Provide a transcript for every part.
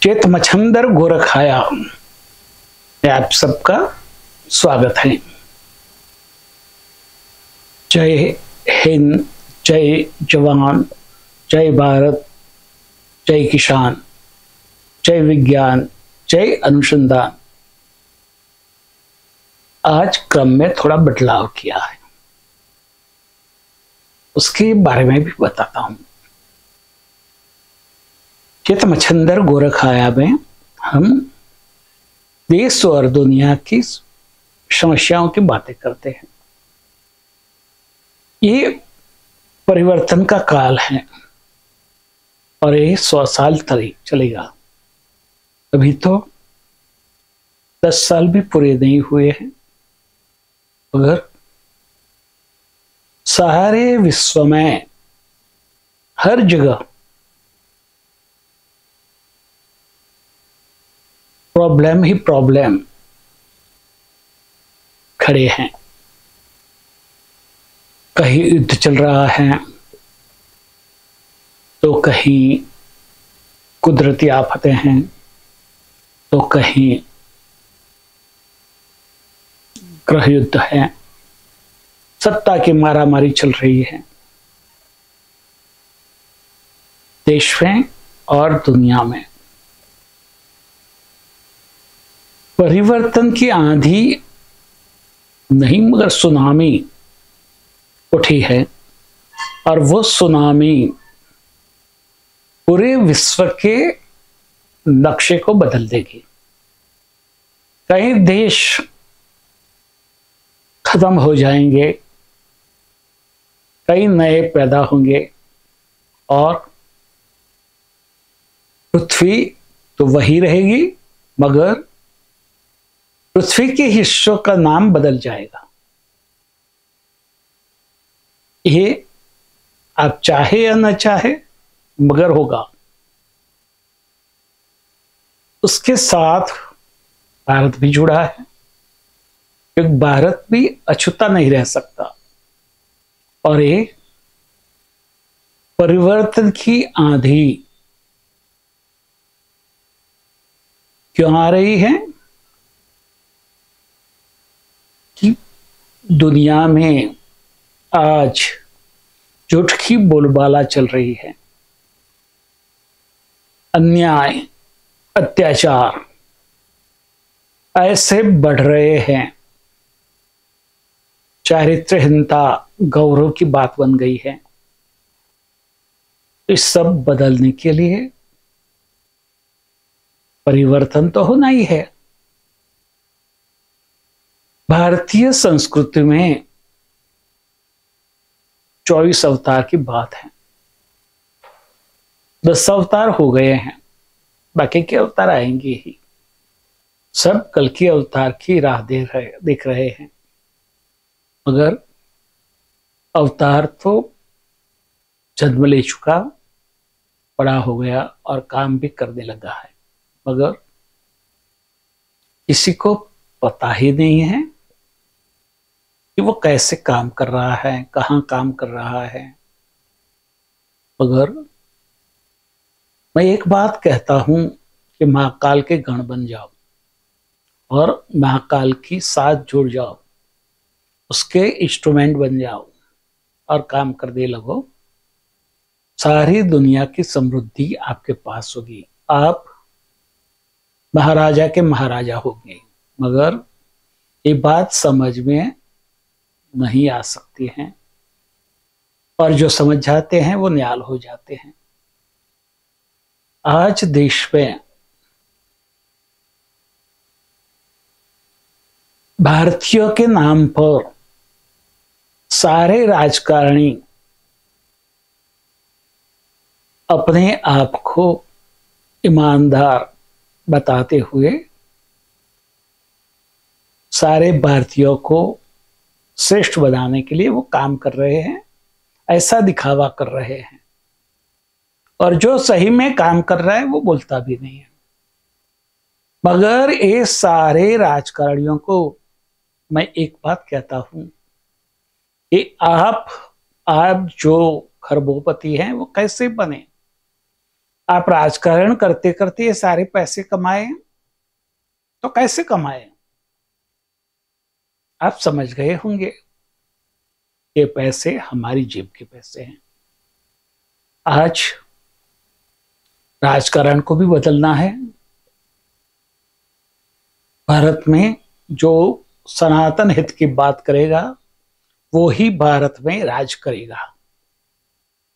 चेत मच्छंदर गोरखाया में आप सबका स्वागत है। जय हिंद, जय जवान, जय भारत, जय किसान, जय विज्ञान, जय अनुसंधान। आज क्रम में थोड़ा बदलाव किया है, उसके बारे में भी बताता हूं। चेत मच्छंदर गोरखाया में हम देश और दुनिया की समस्याओं की बातें करते हैं। ये परिवर्तन का काल है और ये 100 साल चलेगा। अभी तो 10 साल भी पूरे नहीं हुए हैं, मगर सारे विश्व में हर जगह प्रॉब्लम ही प्रॉब्लम खड़े हैं। कहीं युद्ध चल रहा है, तो कहीं कुदरती आफतें हैं, तो कहीं गृह युद्ध है, सत्ता की मारामारी चल रही है देश में और दुनिया में। परिवर्तन की आंधी नहीं मगर सुनामी उठी है, और वो सुनामी पूरे विश्व के नक्शे को बदल देगी। कई देश खत्म हो जाएंगे, कई नए पैदा होंगे, और पृथ्वी तो वही रहेगी, मगर पृथ्वी के हिस्सों का नाम बदल जाएगा। ये आप चाहे या न चाहे मगर होगा। उसके साथ भारत भी जुड़ा है, क्योंकि भारत भी अछूता नहीं रह सकता। और ये परिवर्तन की आंधी क्यों आ रही है कि दुनिया में आज झूठ की बोलबाला चल रही है। अन्याय, अत्याचार ऐसे बढ़ रहे हैं, चारित्र्यहीनता गौरव की बात बन गई है। इस सब बदलने के लिए परिवर्तन तो होना ही है। भारतीय संस्कृति में 24 अवतार की बात है। 10 अवतार हो गए हैं, बाकी के अवतार आएंगे ही। सब कल के अवतार की राह देख रहे हैं, मगर अवतार तो जन्म ले चुका, बड़ा हो गया और काम भी करने लगा है, मगर किसी को पता ही नहीं है कि वो कैसे काम कर रहा है, कहाँ काम कर रहा है। मगर मैं एक बात कहता हूं कि महाकाल के गण बन जाओ और महाकाल की साथ जुड़ जाओ, उसके इंस्ट्रूमेंट बन जाओ और काम करने लगो। सारी दुनिया की समृद्धि आपके पास होगी, आप महाराजा के महाराजा होंगे। मगर ये बात समझ में नहीं आ सकती हैं, और जो समझ जाते हैं वो निहाल हो जाते हैं। आज देश में भारतीयों के नाम पर सारे राजकारणी अपने आप को ईमानदार बताते हुए सारे भारतीयों को श्रेष्ठ बनाने के लिए वो काम कर रहे हैं, ऐसा दिखावा कर रहे हैं। और जो सही में काम कर रहा है वो बोलता भी नहीं है। मगर ये सारे राजकारणियों को मैं एक बात कहता हूं कि आप जो खरबोपति हैं वो कैसे बने। आप राजकारण करते करते ये सारे पैसे कमाए, तो कैसे कमाए? आप समझ गए होंगे, ये पैसे हमारी जेब के पैसे हैं। आज राजकारण को भी बदलना है। भारत में जो सनातन हित की बात करेगा वो ही भारत में राज करेगा।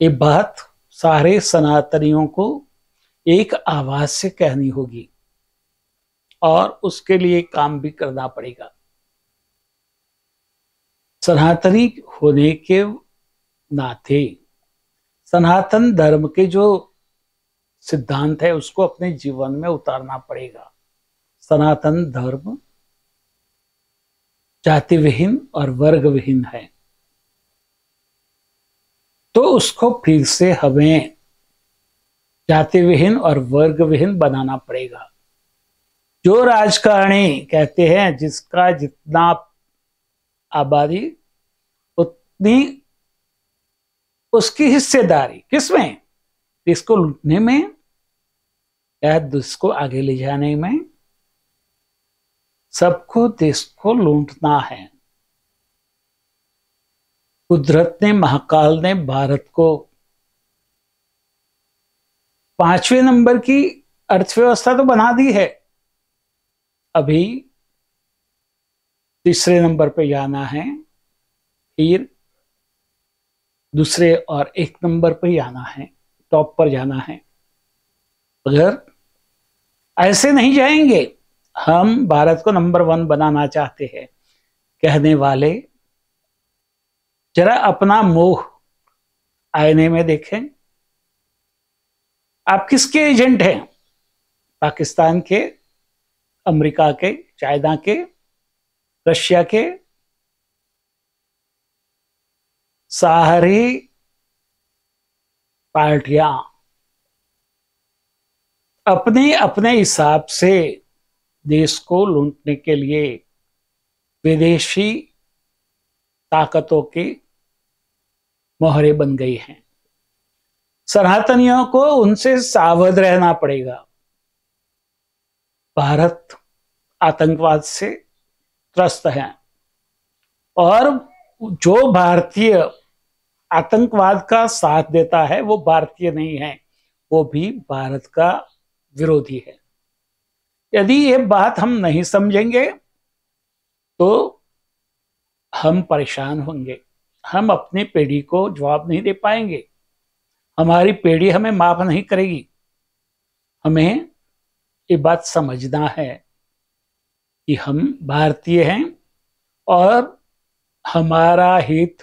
ये बात सारे सनातनियों को एक आवाज से कहनी होगी और उसके लिए काम भी करना पड़ेगा। सनातनी होने के नाते सनातन धर्म के जो सिद्धांत है उसको अपने जीवन में उतारना पड़ेगा। सनातन धर्म जाति विहीन और वर्ग विहीन है, तो उसको फिर से हमें जाति विहीन और वर्ग विहीन बनाना पड़ेगा। जो राजकारणी कहते हैं जिसका जितना आबादी उतनी उसकी हिस्सेदारी, किसमें? इसको लूटने में या देश को आगे ले जाने में। सबको देश को लूटना है। कुदरत ने, महाकाल ने भारत को 5वें नंबर की अर्थव्यवस्था तो बना दी है, अभी 3रे नंबर पे जाना है, फिर 2रे और 1 नंबर पे जाना है, टॉप पर जाना है। अगर ऐसे नहीं जाएंगे, हम भारत को नंबर 1 बनाना चाहते हैं कहने वाले, जरा अपना मुंह आईने में देखें। आप किसके एजेंट हैं? पाकिस्तान के, अमेरिका के, चाइना के, रशिया के? सारी पार्टियां अपने अपने हिसाब से देश को लूटने के लिए विदेशी ताकतों के मोहरे बन गई हैं। सनातनियों को उनसे सावध रहना पड़ेगा। भारत आतंकवाद से त्रस्त है और जो भारतीय आतंकवाद का साथ देता है वो भारतीय नहीं है, वो भी भारत का विरोधी है। यदि ये बात हम नहीं समझेंगे तो हम परेशान होंगे। हम अपनी पीढ़ी को जवाब नहीं दे पाएंगे, हमारी पीढ़ी हमें माफ नहीं करेगी। हमें ये बात समझना है कि हम भारतीय हैं और हमारा हित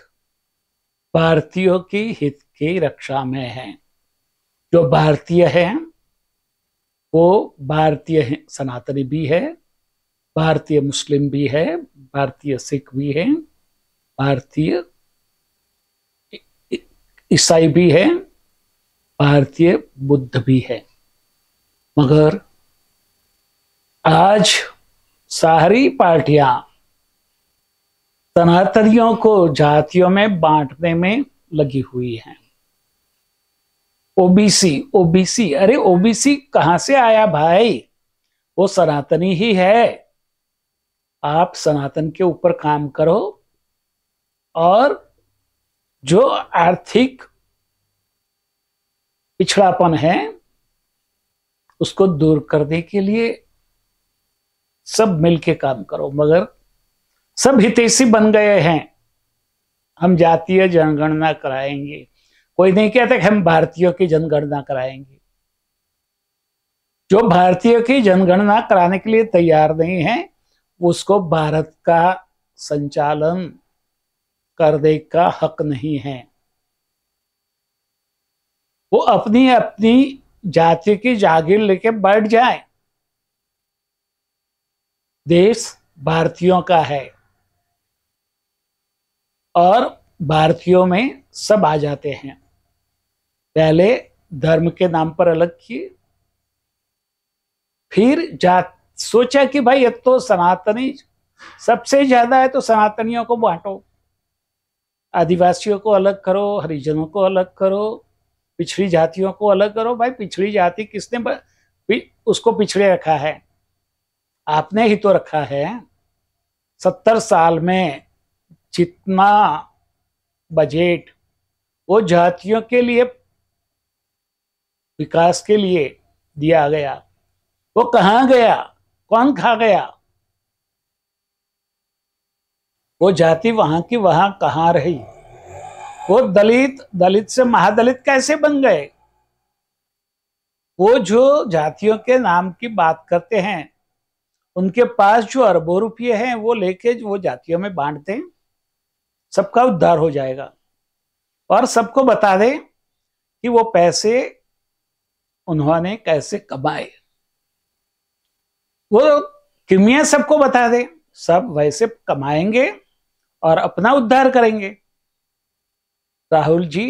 भारतीयों के हित की रक्षा में है। जो भारतीय हैं वो भारतीय सनातनी भी है, भारतीय मुस्लिम भी है, भारतीय सिख भी है, भारतीय ईसाई भी है, भारतीय बुद्ध भी है। मगर आज सारी पार्टियां सनातनियों को जातियों में बांटने में लगी हुई हैं। ओबीसी ओबीसी, अरे ओबीसी कहां से आया भाई? वो सनातनी ही है। आप सनातन के ऊपर काम करो और जो आर्थिक पिछड़ापन है उसको दूर करने के लिए सब मिलके काम करो। मगर सब हितैषी बन गए हैं। हम जातीय जनगणना कराएंगे, कोई नहीं कहता कि हम भारतीयों की जनगणना कराएंगे। जो भारतीयों की जनगणना कराने के लिए तैयार नहीं है उसको भारत का संचालन करने का हक नहीं है। वो अपनी अपनी जाति की जागीर लेके बैठ जाए। देश भारतीयों का है और भारतीयों में सब आ जाते हैं। पहले धर्म के नाम पर अलग किए, फिर जात सोचा कि भाई अब तो सनातनी सबसे ज्यादा है तो सनातनियों को बांटो, आदिवासियों को अलग करो, हरिजनों को अलग करो, पिछड़ी जातियों को अलग करो। भाई पिछड़ी जाति किसने उसको पिछड़े रखा है? आपने ही तो रखा है। 70 साल में जितना बजट वो जातियों के लिए, विकास के लिए दिया गया, वो कहां गया? कौन खा गया? वो जाति वहां की वहां कहां रही? वो दलित, दलित से महादलित कैसे बन गए? वो जो जातियों के नाम की बात करते हैं, उनके पास जो अरबों रुपये हैं वो लेके वो जातियों में बांट दें, सबका उद्धार हो जाएगा। और सबको बता दें कि वो पैसे उन्होंने कैसे कमाए। वो किमिया सबको बता दे, सब वैसे कमाएंगे और अपना उद्धार करेंगे। राहुल जी,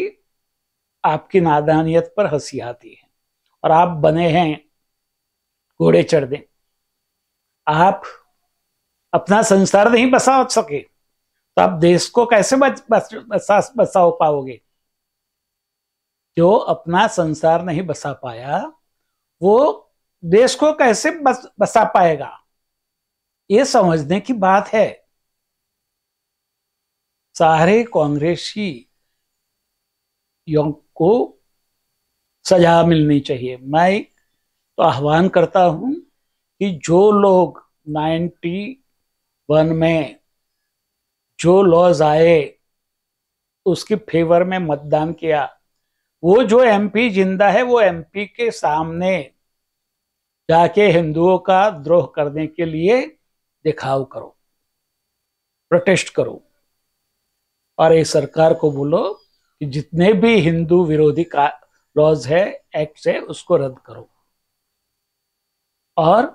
आपकी नादानियत पर हंसी आती है और आप बने हैं घोड़े चढ़ दें। आप अपना संसार नहीं बसा सके तो आप देश को कैसे बसा पाओगे? जो अपना संसार नहीं बसा पाया वो देश को कैसे बसा पाएगा? ये समझने की बात है। सारे कांग्रेसी को सजा मिलनी चाहिए। मैं तो आह्वान करता हूं कि जो लोग 91 में जो लॉज आए उसके फेवर में मतदान किया, वो जो एमपी जिंदा है वो एमपी के सामने जाके हिंदुओं का द्रोह करने के लिए दिखाव करो, प्रोटेस्ट करो। और ये सरकार को बोलो कि जितने भी हिंदू विरोधी का लॉज है, एक्ट है, उसको रद्द करो और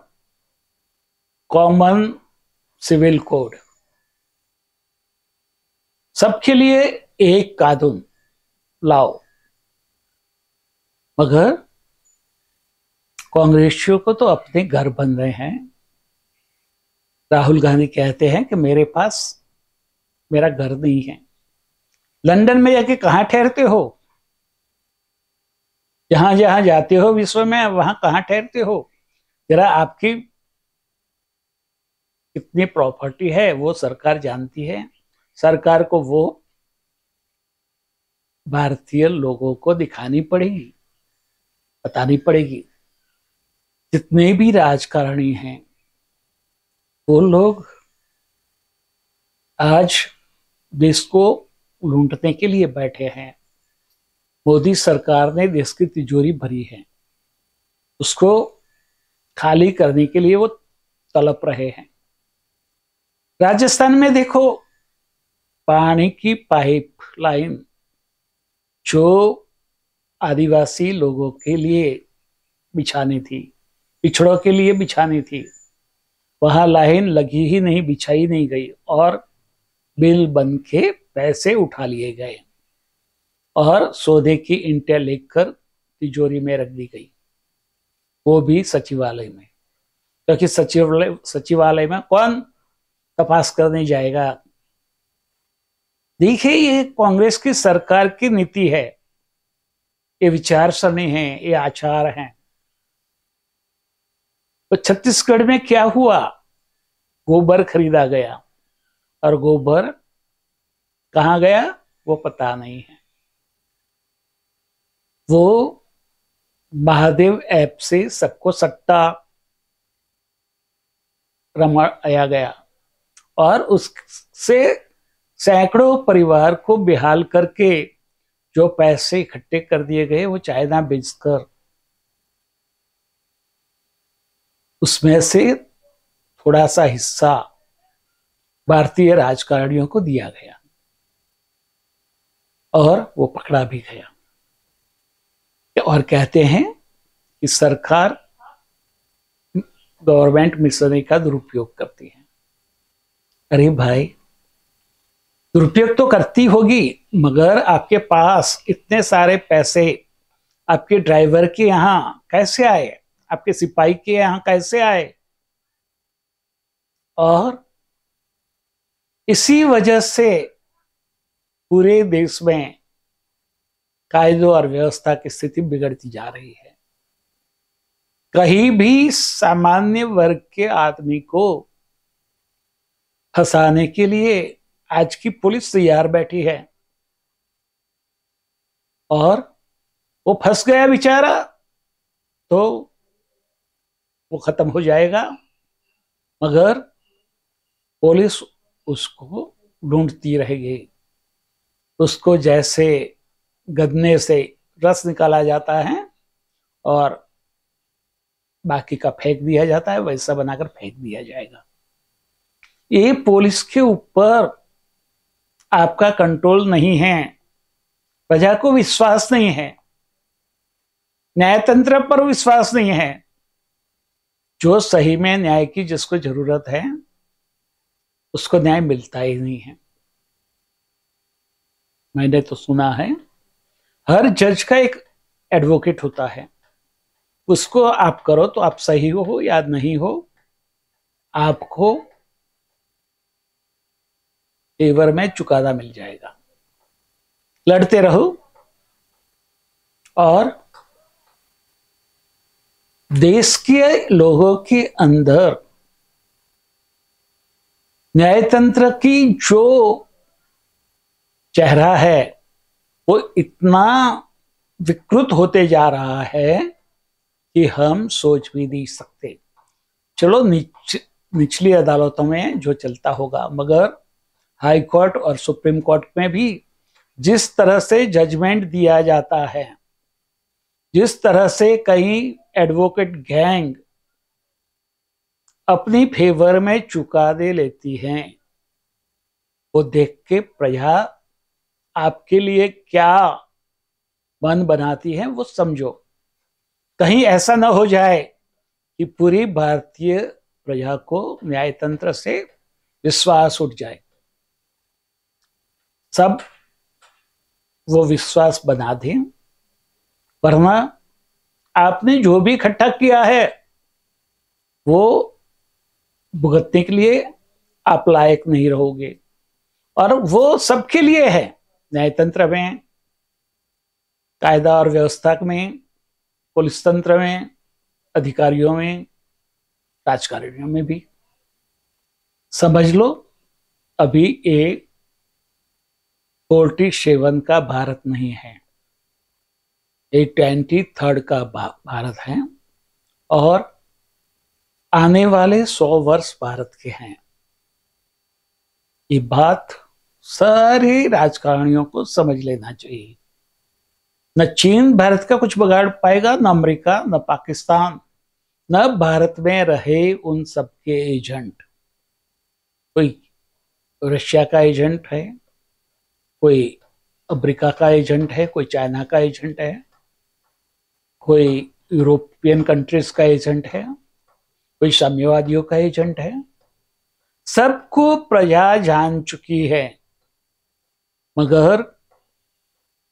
कॉमन सिविल कोड, सबके लिए एक कानून लाओ। मगर कांग्रेसियों को तो अपने घर बन रहे हैं। राहुल गांधी कहते हैं कि मेरे पास मेरा घर नहीं है। लंदन में जाके कहां ठहरते हो? जहां जहां जाते हो विश्व में, वहां कहां ठहरते हो? जरा आपकी कितनी प्रॉपर्टी है वो सरकार जानती है। सरकार को वो भारतीय लोगों को दिखानी पड़ेगी, बतानी पड़ेगी। जितने भी राजकारणी हैं वो लोग आज देश को लूटने के लिए बैठे हैं। मोदी सरकार ने देश की तिजोरी भरी है, उसको खाली करने के लिए वो तड़प रहे हैं। राजस्थान में देखो, पानी की पाइपलाइन जो आदिवासी लोगों के लिए बिछानी थी, पिछड़ों के लिए बिछानी थी, वहां लाइन लगी ही नहीं, बिछाई नहीं गई और बिल बन के पैसे उठा लिए गए और सौदे की ईंटें लेकर तिजोरी में रख दी गई, वो भी सचिवालय में। क्योंकि सचिवालय में कौन तपास करने जाएगा? देखिए, ये कांग्रेस की सरकार की नीति है, ये विचारसरणी है, ये आचार हैं। तो छत्तीसगढ़ में क्या हुआ? गोबर खरीदा गया और गोबर कहां गया वो पता नहीं है। वो महादेव ऐप से सबको सट्टा रमाया गया और उससे सैकड़ों परिवार को बेहाल करके जो पैसे इकट्ठे कर दिए गए वो चाइना बेचकर उसमें से थोड़ा सा हिस्सा भारतीय राजकारणियों को दिया गया और वो पकड़ा भी गया। और कहते हैं कि सरकार गवर्नमेंट मिशनरी का दुरुपयोग करती है। अरे भाई, दुरुपयोग तो करती होगी, मगर आपके पास इतने सारे पैसे आपके ड्राइवर के यहां कैसे आए? आपके सिपाही के यहां कैसे आए? और इसी वजह से पूरे देश में कायदों और व्यवस्था की स्थिति बिगड़ती जा रही है। कहीं भी सामान्य वर्ग के आदमी को फंसाने के लिए आज की पुलिस तैयार बैठी है, और वो फंस गया बेचारा तो वो खत्म हो जाएगा, मगर पुलिस उसको ढूंढती रहेगी। उसको जैसे गन्ने से रस निकाला जाता है और बाकी का फेंक दिया जाता है, वैसा बनाकर फेंक दिया जाएगा। ये पुलिस के ऊपर आपका कंट्रोल नहीं है, प्रजा को विश्वास नहीं है, न्यायतंत्र पर विश्वास नहीं है। जो सही में न्याय की जिसको जरूरत है उसको न्याय मिलता ही नहीं है। मैंने तो सुना है हर जज का एक एडवोकेट होता है, उसको आप करो तो आप सही हो या नहीं हो, आपको फेवर में चुकादा मिल जाएगा। लड़ते रहो और देश के लोगों के अंदर न्यायतंत्र की जो चेहरा है वो इतना विकृत होते जा रहा है कि हम सोच भी नहीं सकते। चलो निचली अदालतों में जो चलता होगा, मगर हाई कोर्ट और सुप्रीम कोर्ट में भी जिस तरह से जजमेंट दिया जाता है, जिस तरह से कई एडवोकेट गैंग अपनी फेवर में चुकादे लेती हैं, वो देख के प्रजा आपके लिए क्या मन बनाती है वो समझो। कहीं ऐसा ना हो जाए कि पूरी भारतीय प्रजा को न्यायतंत्र से विश्वास उठ जाए, सब वो विश्वास बना दें, वरना आपने जो भी इकट्ठा किया है वो भुगतने के लिए आप लायक नहीं रहोगे। और वो सबके लिए है, न्यायतंत्र में, कायदा और व्यवस्था में, पुलिस तंत्र में, अधिकारियों में, राजकारणियों में भी। समझ लो अभी एक 47 का भारत नहीं है, ये 23rd का भारत है, और आने वाले 100 वर्ष भारत के हैं। ये बात सारे राजकारणियों को समझ लेना चाहिए। न चीन भारत का कुछ बिगाड़ पाएगा, न अमेरिका, न पाकिस्तान, न भारत में रहे उन सबके एजेंट। कोई रशिया का एजेंट है, कोई अमेरिका का एजेंट है, कोई चाइना का एजेंट है, कोई यूरोपियन कंट्रीज का एजेंट है, कोई साम्यवादियों का एजेंट है। सबको प्रजा जान चुकी है, मगर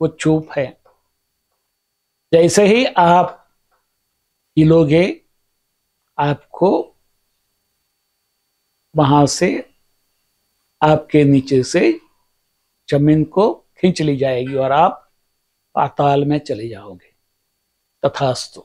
वो चुप है। जैसे ही आप हिलोगे, आपको वहां से, आपके नीचे से जमीन को खींच ली जाएगी और आप पाताल में चले जाओगे। तथास्तु।